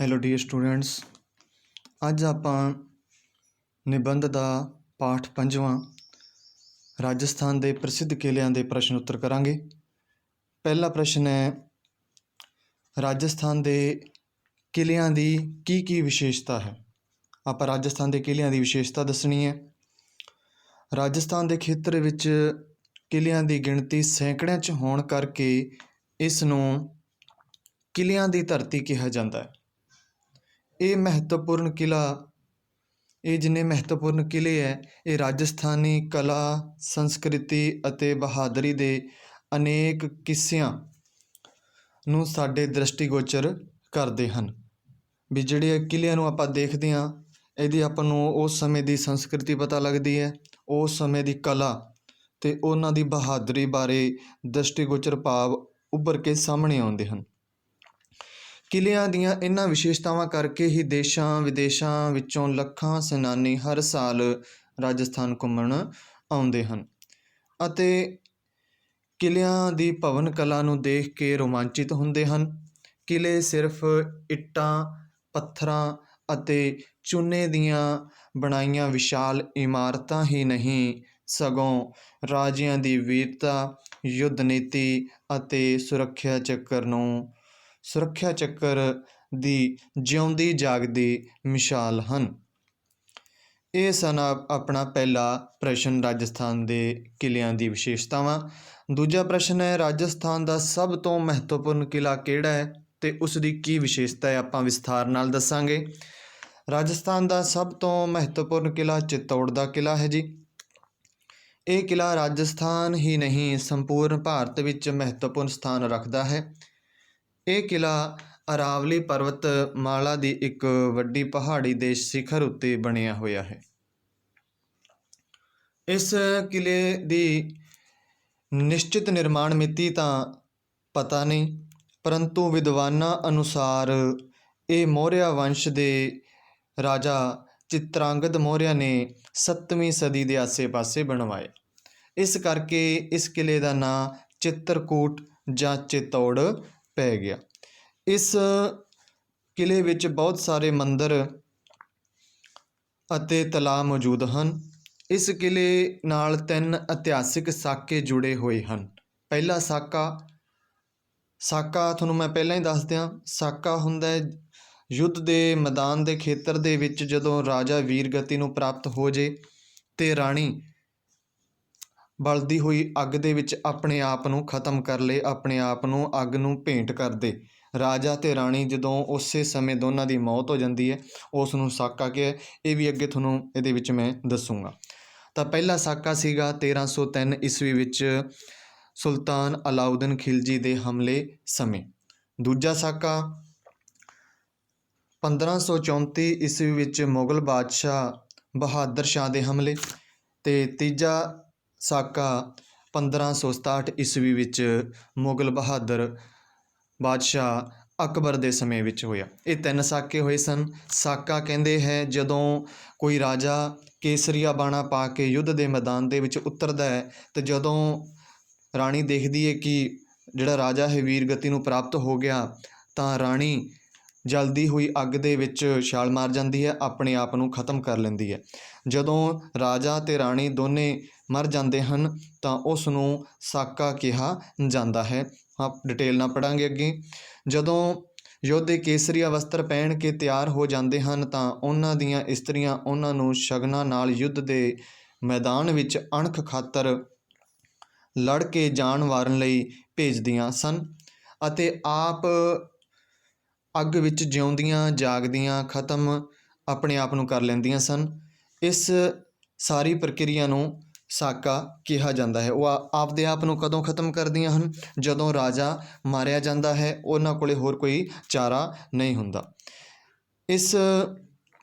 Hello dear students, ਅੱਜ ਆਪਾਂ ਨਿਬੰਧ ਦਾ ਪਾਠ 5ਵਾਂ ਰਾਜਸਥਾਨ ਦੇ ਪ੍ਰਸਿੱਧ ਕਿਲ੍ਹਿਆਂ ਦੇ ਪ੍ਰਸ਼ਨ ਉੱਤਰ ਕਰਾਂਗੇ। ਪਹਿਲਾ ਪ੍ਰਸ਼ਨ ਹੈ, ਰਾਜਸਥਾਨ ਦੇ ਕਿਲ੍ਹਿਆਂ ਦੀ ਕੀ ਵਿਸ਼ੇਸ਼ਤਾ ਹੈ। ਆਪਾਂ ਰਾਜਸਥਾਨ ਦੇ ਕਿਲ੍ਹਿਆਂ ਦੀ ਵਿਸ਼ੇਸ਼ਤਾ ਦੱਸਣੀ ਹੈ। ਰਾਜਸਥਾਨ ਦੇ ਖੇਤਰ ਵਿੱਚ ਕਿਲ੍ਹਿਆਂ ਦੀ ਗਿਣਤੀ ਸੈਂਕੜਿਆਂ 'ਚ ਹੋਣ ਕਰਕੇ ਇਸ ਨੂੰ ਕਿਲ੍ਹਿਆਂ ਦੀ ਧਰਤੀ ਕਿਹਾ ਜਾਂਦਾ ਹੈ। ਇਹ ਜਿੰਨੇ ਮਹੱਤਵਪੂਰਨ ਕਿਲ੍ਹੇ ਹੈ, ਇਹ ਰਾਜਸਥਾਨੀ ਕਲਾ, ਸੰਸਕ੍ਰਿਤੀ ਅਤੇ ਬਹਾਦਰੀ ਦੇ ਅਨੇਕ ਕਿੱਸਿਆਂ ਨੂੰ ਸਾਡੇ ਦ੍ਰਿਸ਼ਟੀਗੋਚਰ ਕਰਦੇ ਹਨ। ਵੀ ਜਿਹੜੇ ਕਿਲ੍ਹਿਆਂ ਨੂੰ ਆਪਾਂ ਦੇਖਦੇ ਹਾਂ, ਇਹਦੀ ਆਪਾਂ ਨੂੰ ਉਸ ਸਮੇਂ ਦੀ ਸੰਸਕ੍ਰਿਤੀ ਪਤਾ ਲੱਗਦੀ ਹੈ, ਉਸ ਸਮੇਂ ਦੀ ਕਲਾ ਅਤੇ ਉਹਨਾਂ ਦੀ ਬਹਾਦਰੀ ਬਾਰੇ ਦ੍ਰਿਸ਼ਟੀਗੋਚਰ ਭਾਵ ਉੱਭਰ ਕੇ ਸਾਹਮਣੇ ਆਉਂਦੇ ਹਨ। ਕਿਲ੍ਹਿਆਂ ਦੀਆਂ ਇਹਨਾਂ ਵਿਸ਼ੇਸ਼ਤਾਵਾਂ ਕਰਕੇ ਹੀ ਦੇਸ਼ਾਂ ਵਿਦੇਸ਼ਾਂ ਵਿੱਚੋਂ ਲੱਖਾਂ ਸੈਲਾਨੀ ਹਰ ਸਾਲ ਰਾਜਸਥਾਨ ਘੁੰਮਣ ਆਉਂਦੇ ਹਨ ਅਤੇ ਕਿਲ੍ਹਿਆਂ ਦੀ ਭਵਨ ਕਲਾ ਨੂੰ ਦੇਖ ਕੇ ਰੋਮਾਂਚਿਤ ਹੁੰਦੇ ਹਨ। ਕਿਲ੍ਹੇ ਸਿਰਫ ਇੱਟਾਂ, ਪੱਥਰਾਂ ਅਤੇ ਚੂਨੇ ਦੀਆਂ ਬਣਾਈਆਂ ਵਿਸ਼ਾਲ ਇਮਾਰਤਾਂ ਹੀ ਨਹੀਂ, ਸਗੋਂ ਰਾਜਿਆਂ ਦੀ ਵੀਰਤਾ, ਯੁੱਧ ਨੀਤੀ ਅਤੇ ਸੁਰੱਖਿਆ ਚੱਕਰ ਦੀ ਜਿਉਂਦੀ ਜਾਗਦੀ ਮਿਸਾਲ ਹਨ। ਇਹ ਸਨ ਆਪਣਾ ਪਹਿਲਾ ਪ੍ਰਸ਼ਨ, ਰਾਜਸਥਾਨ ਦੇ ਕਿਲ੍ਹਿਆਂ ਦੀ ਵਿਸ਼ੇਸ਼ਤਾਵਾਂ। ਦੂਜਾ ਪ੍ਰਸ਼ਨ ਹੈ, ਰਾਜਸਥਾਨ ਦਾ ਸਭ ਤੋਂ ਮਹੱਤਵਪੂਰਨ ਕਿਲ੍ਹਾ ਕਿਹੜਾ ਹੈ ਅਤੇ ਉਸ ਦੀ ਕੀ ਵਿਸ਼ੇਸ਼ਤਾ ਹੈ, ਆਪਾਂ ਵਿਸਥਾਰ ਨਾਲ ਦੱਸਾਂਗੇ। ਰਾਜਸਥਾਨ ਦਾ ਸਭ ਤੋਂ ਮਹੱਤਵਪੂਰਨ ਕਿਲ੍ਹਾ ਚਿੱਤੌੜ ਦਾ ਕਿਲ੍ਹਾ ਹੈ ਜੀ। ਇਹ ਕਿਲ੍ਹਾ ਰਾਜਸਥਾਨ ਹੀ ਨਹੀਂ, ਸੰਪੂਰਨ ਭਾਰਤ ਵਿੱਚ ਮਹੱਤਵਪੂਰਨ ਸਥਾਨ ਰੱਖਦਾ ਹੈ। ਇਹ ਕਿਲ੍ਹਾ ਅਰਾਵਲੀ ਪਰਬਤਮਾਲਾ ਦੀ ਇੱਕ ਵੱਡੀ ਪਹਾੜੀ ਦੇ ਸਿਖਰ ਉੱਤੇ ਬਣਿਆ ਹੋਇਆ ਹੈ। ਇਸ ਕਿਲ੍ਹੇ ਦੀ ਨਿਸ਼ਚਿਤ ਨਿਰਮਾਣ ਮਿਤੀ ਤਾਂ ਪਤਾ ਨਹੀਂ, ਪਰੰਤੂ ਵਿਦਵਾਨਾਂ ਅਨੁਸਾਰ ਇਹ ਮੌਰਿਆ ਵੰਸ਼ ਦੇ ਰਾਜਾ ਚਿਤਰਾਂਗਦ ਮੌਰਿਆ ਨੇ 7ਵੀਂ ਸਦੀ ਦੇ ਆਸੇ-ਪਾਸੇ ਬਣਵਾਏ। ਇਸ ਕਰਕੇ ਇਸ ਕਿਲ੍ਹੇ ਦਾ ਨਾਂ ਚਿੱਤਰਕੂਟ ਜਾਂ ਚਿੱਤੌੜ ਪੈ ਗਿਆ। ਇਸ ਕਿਲ੍ਹੇ ਵਿੱਚ ਬਹੁਤ ਸਾਰੇ ਮੰਦਰ ਅਤੇ ਤਲਾਅ ਮੌਜੂਦ ਹਨ। ਇਸ ਕਿਲ੍ਹੇ ਨਾਲ 3 ਇਤਿਹਾਸਿਕ ਸਾਕੇ ਜੁੜੇ ਹੋਏ ਹਨ। ਪਹਿਲਾ ਸਾਕਾ ਤੁਹਾਨੂੰ ਮੈਂ ਪਹਿਲਾਂ ਹੀ ਦੱਸ ਦਿਆਂ। ਸਾਕਾ ਹੁੰਦਾ ਹੈ ਯੁੱਧ ਦੇ ਮੈਦਾਨ ਦੇ ਖੇਤਰ ਦੇ ਵਿੱਚ ਜਦੋਂ ਰਾਜਾ ਵੀਰਗਤੀ ਨੂੰ ਪ੍ਰਾਪਤ ਹੋ ਜੇ ਅਤੇ ਰਾਣੀ ਬਲਦੀ ਹੋਈ ਅੱਗ ਦੇ ਵਿੱਚ ਆਪਣੇ ਆਪ ਨੂੰ ਖਤਮ ਕਰ ਲਏ, ਆਪਣੇ ਆਪ ਨੂੰ ਅੱਗ ਨੂੰ ਭੇਂਟ ਕਰ ਦੇ। ਰਾਜਾ ਅਤੇ ਰਾਣੀ ਜਦੋਂ ਉਸੇ ਸਮੇਂ ਦੋਨਾਂ ਦੀ ਮੌਤ ਹੋ ਜਾਂਦੀ ਹੈ, ਉਸ ਨੂੰ ਸਾਕਾ ਕਿਹਾ। ਇਹ ਵੀ ਅੱਗੇ ਤੁਹਾਨੂੰ ਇਹਦੇ ਵਿੱਚ ਮੈਂ ਦੱਸੂੰਗਾ। ਤਾਂ ਪਹਿਲਾ ਸਾਕਾ ਸੀਗਾ 1303 ਈਸਵੀ ਵਿੱਚ ਸੁਲਤਾਨ ਅਲਾਉਦੀਨ ਖਿਲਜੀ ਦੇ ਹਮਲੇ ਸਮੇਂ। ਦੂਜਾ ਸਾਕਾ 1534 ਈਸਵੀ ਵਿੱਚ ਮੁਗਲ ਬਾਦਸ਼ਾਹ ਬਹਾਦਰ ਸ਼ਾਹ ਦੇ ਹਮਲੇ, ਅਤੇ ਤੀਜਾ ਸਾਕਾ 1567 ਈਸਵੀ ਵਿੱਚ ਮੁਗਲ ਬਹਾਦਰ ਬਾਦਸ਼ਾਹ ਅਕਬਰ ਦੇ ਸਮੇਂ ਵਿੱਚ ਹੋਇਆ। ਇਹ 3 ਸਾਕੇ ਹੋਏ ਸਨ। ਸਾਕਾ ਕਹਿੰਦੇ ਹੈ ਜਦੋਂ ਕੋਈ ਰਾਜਾ ਕੇਸਰੀਆ ਬਾਣਾ ਪਾ ਕੇ ਯੁੱਧ ਦੇ ਮੈਦਾਨ ਦੇ ਵਿੱਚ ਉਤਰਦਾ ਹੈ ਅਤੇ ਜਦੋਂ ਰਾਣੀ ਦੇਖਦੀ ਹੈ ਕਿ ਜਿਹੜਾ ਰਾਜਾ ਹੈ ਵੀਰਗਤੀ ਨੂੰ ਪ੍ਰਾਪਤ ਹੋ ਗਿਆ, ਤਾਂ ਰਾਣੀ ਜਲਦੀ ਹੋਈ ਅੱਗ ਦੇ ਵਿੱਚ ਛਾਲ ਮਾਰ ਜਾਂਦੀ ਹੈ, ਆਪਣੇ ਆਪ ਨੂੰ ਖਤਮ ਕਰ ਲੈਂਦੀ ਹੈ। ਜਦੋਂ ਰਾਜਾ ਅਤੇ ਰਾਣੀ ਦੋਨੇ ਮਰ ਜਾਂਦੇ ਹਨ ਤਾਂ ਉਸ ਨੂੰ ਸਾਕਾ ਕਿਹਾ ਜਾਂਦਾ ਹੈ। ਡਿਟੇਲ ਨਾਲ ਪੜ੍ਹਾਂਗੇ ਅੱਗੇ। ਜਦੋਂ ਯੋਧੇ ਕੇਸਰੀਆ ਵਸਤਰ ਪਹਿਨ ਕੇ ਤਿਆਰ ਹੋ ਜਾਂਦੇ ਹਨ ਤਾਂ ਉਹਨਾਂ ਦੀਆਂ ਇਸਤਰੀਆਂ ਉਹਨਾਂ ਨੂੰ ਸ਼ਗਨਾਂ ਨਾਲ ਯੁੱਧ ਦੇ ਮੈਦਾਨ ਵਿੱਚ ਅਣਖ ਖਾਤਰ ਲੜ ਕੇ ਜਾਨ ਵਾਰਨ ਲਈ ਭੇਜਦੀਆਂ ਸਨ ਅਤੇ ਆਪ ਅੱਗ ਵਿੱਚ ਜਿਉਂਦੀਆਂ ਜਾਗਦੀਆਂ ਖਤਮ ਆਪਣੇ ਆਪ ਨੂੰ ਕਰ ਲੈਂਦੀਆਂ ਸਨ। ਇਸ ਸਾਰੀ ਪ੍ਰਕਿਰਿਆ ਨੂੰ ਸਾਕਾ ਕਿਹਾ ਜਾਂਦਾ ਹੈ। ਉਹ ਆਪਦੇ ਆਪ ਨੂੰ ਕਦੋਂ ਖਤਮ ਕਰਦੀਆਂ ਹਨ? ਜਦੋਂ ਰਾਜਾ ਮਾਰਿਆ ਜਾਂਦਾ ਹੈ, ਉਹਨਾਂ ਕੋਲ ਹੋਰ ਕੋਈ ਚਾਰਾ ਨਹੀਂ ਹੁੰਦਾ। ਇਸ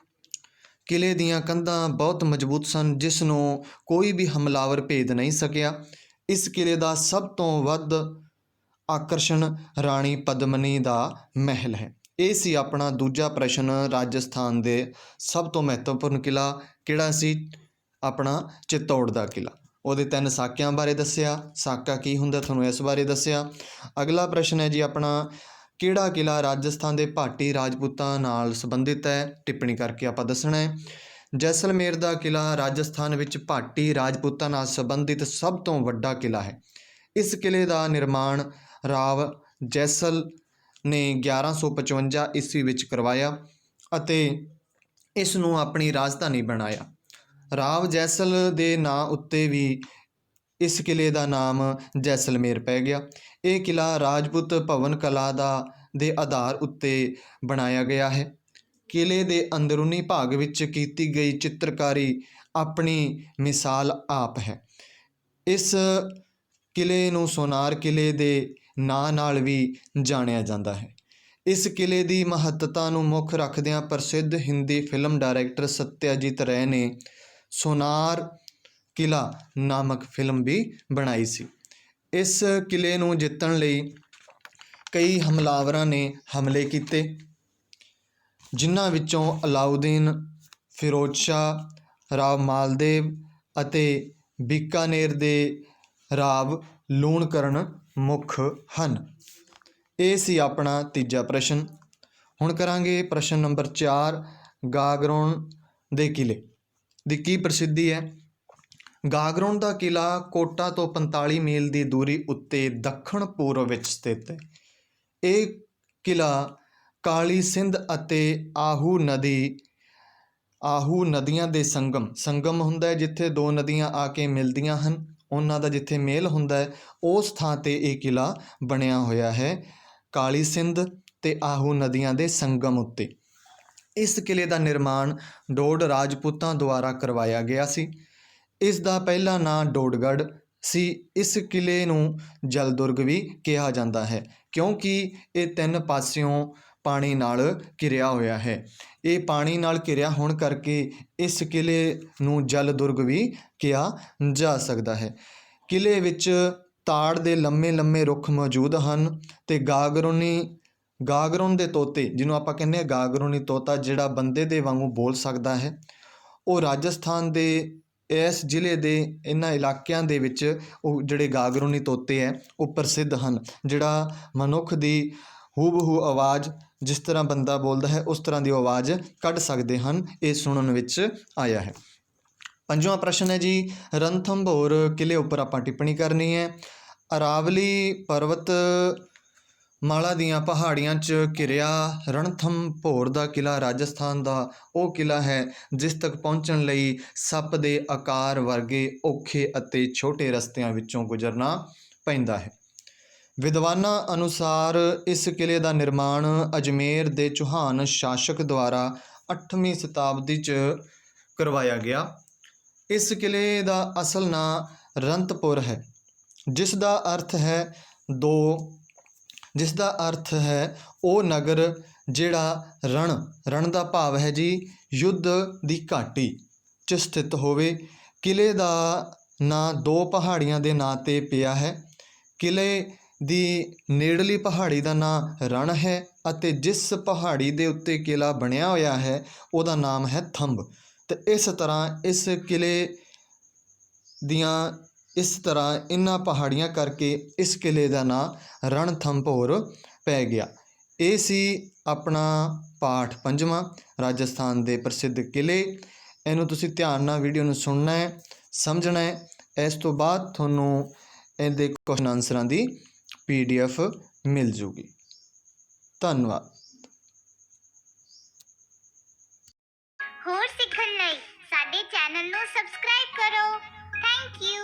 ਕਿਲ੍ਹੇ ਦੀਆਂ ਕੰਧਾਂ ਬਹੁਤ ਮਜ਼ਬੂਤ ਸਨ, ਜਿਸ ਨੂੰ ਕੋਈ ਵੀ ਹਮਲਾਵਰ ਭੇਦ ਨਹੀਂ ਸਕਿਆ। ਇਸ ਕਿਲ੍ਹੇ ਦਾ ਸਭ ਤੋਂ ਵੱਧ ਆਕਰਸ਼ਣ ਰਾਣੀ ਪਦਮਨੀ ਦਾ ਮਹਿਲ ਹੈ। ਇਹ ਸੀ ਆਪਣਾ ਦੂਜਾ ਪ੍ਰਸ਼ਨ, ਰਾਜਸਥਾਨ ਦੇ ਸਭ ਤੋਂ ਮਹੱਤਵਪੂਰਨ ਕਿਲ੍ਹਾ ਕਿਹੜਾ ਸੀ? ਆਪਣਾ ਚਿੱਤੌੜ ਦਾ ਕਿਲ੍ਹਾ। ਉਹਦੇ 3 ਸਾਕਿਆਂ ਬਾਰੇ ਦੱਸਿਆ, ਸਾਕਾ ਕੀ ਹੁੰਦਾ ਤੁਹਾਨੂੰ ਇਸ ਬਾਰੇ ਦੱਸਿਆ। ਅਗਲਾ ਪ੍ਰਸ਼ਨ ਹੈ ਜੀ ਆਪਣਾ, ਕਿਹੜਾ ਕਿਲ੍ਹਾ ਰਾਜਸਥਾਨ ਦੇ ਭਾਟੀ ਰਾਜਪੂਤਾਂ ਨਾਲ ਸੰਬੰਧਿਤ ਹੈ? ਟਿੱਪਣੀ ਕਰਕੇ ਆਪਾਂ ਦੱਸਣਾ ਹੈ। ਜੈਸਲਮੇਰ ਦਾ ਕਿਲ੍ਹਾ ਰਾਜਸਥਾਨ ਵਿੱਚ ਭਾਟੀ ਰਾਜਪੂਤਾਂ ਨਾਲ ਸੰਬੰਧਿਤ ਸਭ ਤੋਂ ਵੱਡਾ ਕਿਲ੍ਹਾ ਹੈ। ਇਸ ਕਿਲ੍ਹੇ ਦਾ ਨਿਰਮਾਣ ਰਾਵ ਜੈਸਲ ਨੇ 1155 ਈਸਵੀ ਵਿੱਚ ਕਰਵਾਇਆ ਅਤੇ ਇਸ ਨੂੰ ਆਪਣੀ ਰਾਜਧਾਨੀ ਬਣਾਇਆ। ਰਾਵ ਜੈਸਲ ਦੇ ਨਾਂ ਉੱਤੇ ਵੀ ਇਸ ਕਿਲ੍ਹੇ ਦਾ ਨਾਮ ਜੈਸਲਮੇਰ ਪੈ ਗਿਆ। ਇਹ ਕਿਲ੍ਹਾ ਰਾਜਪੂਤ ਭਵਨ ਕਲਾ ਦੇ ਆਧਾਰ ਉੱਤੇ ਬਣਾਇਆ ਗਿਆ ਹੈ। ਕਿਲ੍ਹੇ ਦੇ ਅੰਦਰੂਨੀ ਭਾਗ ਵਿੱਚ ਕੀਤੀ ਗਈ ਚਿੱਤਰਕਾਰੀ ਆਪਣੀ ਮਿਸਾਲ ਆਪ ਹੈ। ਇਸ ਕਿਲ੍ਹੇ ਨੂੰ ਸੋਨਾਰ ਕਿਲ੍ਹੇ ਦੇ ਨਾਂ ਨਾਲ ਵੀ ਜਾਣਿਆ ਜਾਂਦਾ ਹੈ। ਇਸ ਕਿਲ੍ਹੇ ਦੀ ਮਹੱਤਤਾ ਨੂੰ ਮੁੱਖ ਰੱਖਦਿਆਂ ਪ੍ਰਸਿੱਧ ਹਿੰਦੀ ਫਿਲਮ ਡਾਇਰੈਕਟਰ ਸੱਤਿਆਜੀਤ ਰੇ ਨੇ ਸੋਨਾਰ ਕਿਲ੍ਹਾ ਨਾਮਕ ਫਿਲਮ ਵੀ ਬਣਾਈ ਸੀ। ਇਸ ਕਿਲ੍ਹੇ ਨੂੰ ਜਿੱਤਣ ਲਈ ਕਈ ਹਮਲਾਵਰਾਂ ਨੇ ਹਮਲੇ ਕੀਤੇ, ਜਿਨ੍ਹਾਂ ਵਿੱਚੋਂ ਅਲਾਉਦੀਨ, ਫਿਰੋਜ਼ ਸ਼ਾਹ, ਰਾਵ ਮਾਲਦੇਵ ਅਤੇ ਬੀਕਾਨੇਰ ਦੇ ਰਾਵ ਲੂਣਕਰਨ ਮੁੱਖ ਹਨ। ਇਹ ਸੀ ਆਪਣਾ ਤੀਜਾ ਪ੍ਰਸ਼ਨ। ਹੁਣ ਕਰਾਂਗੇ ਪ੍ਰਸ਼ਨ ਨੰਬਰ 4। ਗਾਗਰੋਨ ਦੇ ਕਿਲ੍ਹੇ ਦੀ ਕੀ ਪ੍ਰਸਿੱਧੀ ਹੈ? ਗਾਗਰੋਨ ਦਾ ਕਿਲ੍ਹਾ ਕੋਟਾ ਤੋਂ 45 ਮੀਲ ਦੀ ਦੂਰੀ ਉੱਤੇ ਦੱਖਣ ਪੂਰਬ ਵਿੱਚ ਸਥਿਤ ਹੈ। ਇਹ ਕਿਲ੍ਹਾ ਕਾਲੀ ਸਿੰਧ ਅਤੇ ਆਹੂ ਨਦੀਆਂ ਦੇ ਸੰਗਮ ਹੁੰਦਾ ਹੈ। ਜਿੱਥੇ ਦੋ ਨਦੀਆਂ ਆ ਕੇ ਮਿਲਦੀਆਂ ਹਨ, ਉਹਨਾਂ ਦਾ ਜਿੱਥੇ ਮੇਲ ਹੁੰਦਾ ਹੈ, ਉਸ ਥਾਂ 'ਤੇ ਇਹ ਕਿਲ੍ਹਾ ਬਣਿਆ ਹੋਇਆ ਹੈ, ਕਾਲੀ ਸਿੰਧ ਅਤੇ ਆਹੂ ਨਦੀਆਂ ਦੇ ਸੰਗਮ ਉੱਤੇ। ਇਸ ਕਿਲ੍ਹੇ ਦਾ ਨਿਰਮਾਣ ਡੋਡ ਰਾਜਪੂਤਾਂ ਦੁਆਰਾ ਕਰਵਾਇਆ ਗਿਆ ਸੀ। ਇਸ ਦਾ ਪਹਿਲਾ ਨਾਂ ਡੋਡਗੜ੍ਹ ਸੀ। ਇਸ ਕਿਲ੍ਹੇ ਨੂੰ ਜਲ ਦੁਰਗ ਵੀ ਕਿਹਾ ਜਾਂਦਾ ਹੈ, ਕਿਉਂਕਿ ਇਹ 3 ਪਾਸਿਓਂ ਪਾਣੀ ਨਾਲ ਘਿਰਿਆ ਹੋਇਆ ਹੈ। ਇਹ ਪਾਣੀ ਨਾਲ ਘਿਰਿਆ ਹੋਣ ਕਰਕੇ ਇਸ ਕਿਲ੍ਹੇ ਨੂੰ ਜਲ ਦੁਰਗ ਵੀ ਕਿਹਾ ਜਾ ਸਕਦਾ ਹੈ। ਕਿਲ੍ਹੇ ਵਿੱਚ ਤਾੜ ਦੇ ਲੰਮੇ ਲੰਮੇ ਰੁੱਖ ਮੌਜੂਦ ਹਨ ਅਤੇ ਗਾਗਰੋਨ ਦੇ ਤੋਤੇ, ਜਿਹਨੂੰ ਆਪਾਂ ਕਹਿੰਦੇ ਹਾਂ ਗਾਗਰੋਨੀ ਤੋਤਾ, ਜਿਹੜਾ ਬੰਦੇ ਦੇ ਵਾਂਗੂ ਬੋਲ ਸਕਦਾ ਹੈ, ਉਹ ਰਾਜਸਥਾਨ ਦੇ ਇਸ ਜ਼ਿਲ੍ਹੇ ਦੇ ਇਹਨਾਂ ਇਲਾਕਿਆਂ ਦੇ ਵਿੱਚ ਉਹ ਜਿਹੜੇ ਗਾਗਰੋਨੀ ਤੋਤੇ ਹੈ ਉਹ ਪ੍ਰਸਿੱਧ ਹਨ। ਜਿਹੜਾ ਮਨੁੱਖ ਦੀ ਹੂਬਹੂ ਆਵਾਜ਼ ਜਿਸ ਤਰ੍ਹਾਂ ਬੰਦਾ ਬੋਲਦਾ ਹੈ ਉਸ ਤਰ੍ਹਾਂ ਦੀ ਆਵਾਜ਼ ਕੱਢ ਸਕਦੇ ਹਨ। ਇਹ ਸੁਣਨ ਵਿੱਚ ਆਇਆ ਹੈ। 5ਵਾਂ ਪ੍ਰਸ਼ਨ ਹੈ ਜੀ, ਰਣਥੰਭੌਰ ਕਿਲ੍ਹੇ ਉੱਪਰ ਆਪਾਂ ਟਿੱਪਣੀ ਕਰਨੀ ਹੈ। ਅਰਾਵਲੀ ਪਰਬਤ ਮਾਲਾ ਦੀਆਂ ਪਹਾੜੀਆਂ 'ਚ ਘਿਰਿਆ ਰਣਥੰਭੌਰ ਦਾ ਕਿਲ੍ਹਾ ਰਾਜਸਥਾਨ ਦਾ ਉਹ ਕਿਲ੍ਹਾ ਹੈ ਜਿਸ ਤੱਕ ਪਹੁੰਚਣ ਲਈ ਸੱਪ ਦੇ ਆਕਾਰ ਵਰਗੇ ਔਖੇ ਅਤੇ ਛੋਟੇ ਰਸਤਿਆਂ ਵਿੱਚੋਂ ਗੁਜ਼ਰਨਾ ਪੈਂਦਾ ਹੈ। ਵਿਦਵਾਨਾਂ ਅਨੁਸਾਰ ਇਸ ਕਿਲ੍ਹੇ ਦਾ ਨਿਰਮਾਣ ਅਜਮੇਰ ਦੇ ਚੌਹਾਨ ਸ਼ਾਸਕ ਦੁਆਰਾ 8ਵੀਂ ਸ਼ਤਾਬਦੀ 'ਚ ਕਰਵਾਇਆ ਗਿਆ। ਇਸ ਕਿਲ੍ਹੇ ਦਾ ਅਸਲ ਨਾਂ ਰੰਤਪੁਰ ਹੈ, ਜਿਸ ਦਾ ਅਰਥ ਹੈ ਉਹ ਨਗਰ ਜਿਹੜਾ ਰਣ ਦਾ ਭਾਵ ਹੈ ਜੀ ਯੁੱਧ ਦੀ ਘਾਟੀ 'ਚ ਸਥਿਤ ਹੋਵੇ। ਕਿਲ੍ਹੇ ਦਾ ਨਾਂ 2 ਪਹਾੜੀਆਂ ਦੇ ਨਾਂ 'ਤੇ ਪਿਆ ਹੈ। ਕਿਲ੍ਹੇ ਦੀ ਨੇੜਲੀ ਪਹਾੜੀ ਦਾ ਨਾਂ ਰਣ ਹੈ ਅਤੇ ਜਿਸ ਪਹਾੜੀ ਦੇ ਉੱਤੇ ਕਿਲ੍ਹਾ ਬਣਿਆ ਹੋਇਆ ਹੈ ਉਹਦਾ ਨਾਮ ਹੈ ਥੰਬ। ਅਤੇ ਇਸ ਤਰ੍ਹਾਂ ਇਹਨਾਂ ਪਹਾੜੀਆਂ ਕਰਕੇ ਇਸ ਕਿਲ੍ਹੇ ਦਾ ਨਾਂ ਰਣਥੰਭੌਰ ਪੈ ਗਿਆ। ਇਹ ਸੀ ਆਪਣਾ ਪਾਠ 5ਵਾਂ, ਰਾਜਸਥਾਨ ਦੇ ਪ੍ਰਸਿੱਧ ਕਿਲ੍ਹੇ। ਇਹਨੂੰ ਤੁਸੀਂ ਧਿਆਨ ਨਾਲ ਵੀਡੀਓ ਨੂੰ ਸੁਣਨਾ ਹੈ, ਸਮਝਣਾ ਹੈ। ਇਸ ਤੋਂ ਬਾਅਦ ਤੁਹਾਨੂੰ ਇਹਦੇ ਕੁਐਸਚਨ ਆਨਸਰਾਂ ਦੀ PDF ਮਿਲ ਜੂਗੀ। ਧੰਨਵਾਦ। ਹੋਰ ਸਿੱਖਣ ਲਈ ਸਾਡੇ ਚੈਨਲ ਨੂੰ ਸਬਸਕ੍ਰਾਈਬ ਕਰੋ। Thank you.